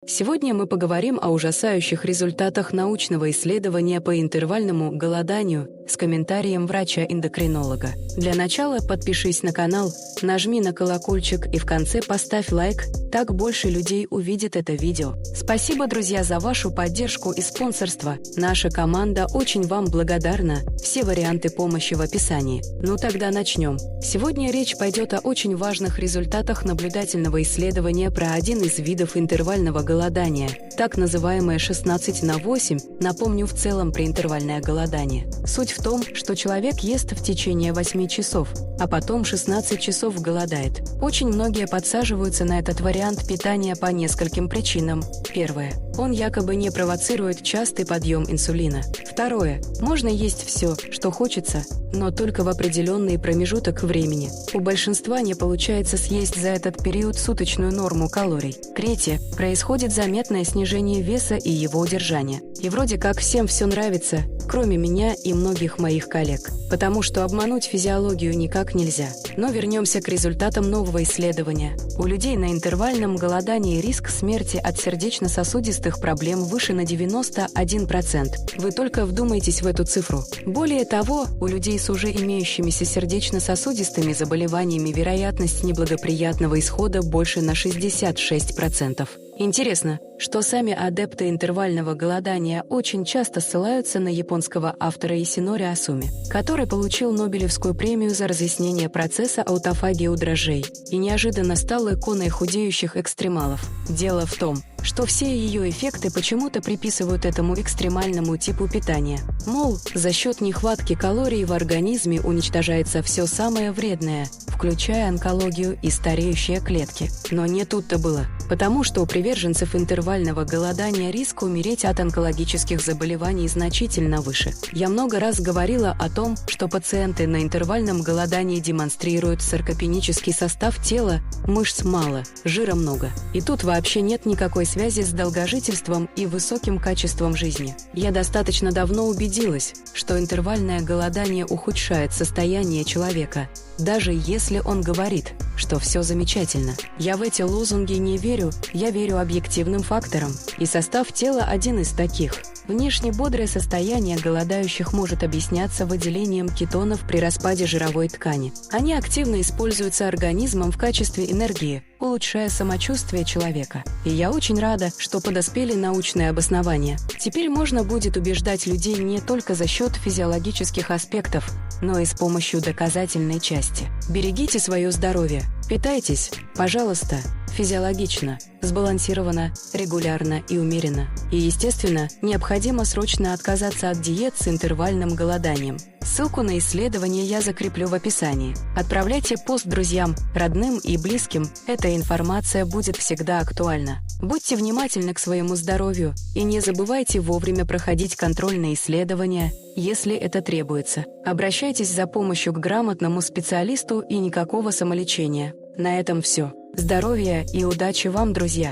Сегодня мы поговорим о ужасающих результатах научного исследования по интервальному голоданию с комментарием врача-эндокринолога. Для начала подпишись на канал, нажми на колокольчик и в конце поставь лайк, так больше людей увидит это видео. Спасибо, друзья, за вашу поддержку и спонсорство. Наша команда очень вам благодарна. Все варианты помощи в описании. Ну тогда начнем. Сегодня речь пойдет о очень важных результатах наблюдательного исследования про один из видов интервального голодания, так называемое 16/8, напомню в целом про интервальное голодание. Суть в том, что человек ест в течение 8 часов, а потом 16 часов голодает. Очень многие подсаживаются на этот вариант питания по нескольким причинам. Первое. Он якобы не провоцирует частый подъем инсулина. Второе. Можно есть все, что хочется, но только в определенный промежуток времени. У большинства не получается съесть за этот период суточную норму калорий. Третье. Происходит заметное снижение веса и его удержания. И вроде как всем все нравится, кроме меня и многих моих коллег. Потому что обмануть физиологию никак нельзя. Но вернемся к результатам нового исследования. У людей на интервальном голодании риск смерти от сердечно-сосудистых проблем выше на 91%. Вы только вдумайтесь в эту цифру. Более того, у людей с уже имеющимися сердечно-сосудистыми заболеваниями вероятность неблагоприятного исхода больше на 66%. Интересно, что сами адепты интервального голодания очень часто ссылаются на японского автора Исинори Асуми, который получил Нобелевскую премию за разъяснение процесса аутофагии у дрожжей и неожиданно стал иконой худеющих экстремалов. Дело в том, что все ее эффекты почему-то приписывают этому экстремальному типу питания. Мол, за счет нехватки калорий в организме уничтожается все самое вредное, включая онкологию и стареющие клетки. Но не тут-то было. Потому что у приверженцев интервального голодания риск умереть от онкологических заболеваний значительно выше. Я много раз говорила о том, что пациенты на интервальном голодании демонстрируют саркопенический состав тела, мышц мало, жира много. И тут вообще нет никакой связи с долгожительством и высоким качеством жизни. Я достаточно давно убедилась, что интервальное голодание ухудшает состояние человека, даже если он говорит, что все замечательно. Я в эти лозунги не верю, я верю объективным факторам. И состав тела один из таких. Внешне бодрое состояние голодающих может объясняться выделением кетонов при распаде жировой ткани. Они активно используются организмом в качестве энергии, улучшая самочувствие человека. И я очень рада, что подоспели научные обоснования. Теперь можно будет убеждать людей не только за счет физиологических аспектов, но и с помощью доказательной части. Берегите свое здоровье, питайтесь, пожалуйста, физиологично, сбалансированно, регулярно и умеренно. И, естественно, необходимо срочно отказаться от диет с интервальным голоданием. Ссылку на исследование я закреплю в описании. Отправляйте пост друзьям, родным и близким. Эта информация будет всегда актуальна. Будьте внимательны к своему здоровью и не забывайте вовремя проходить контрольные исследования, если это требуется. Обращайтесь за помощью к грамотному специалисту и никакого самолечения. На этом все. Здоровья и удачи вам, друзья!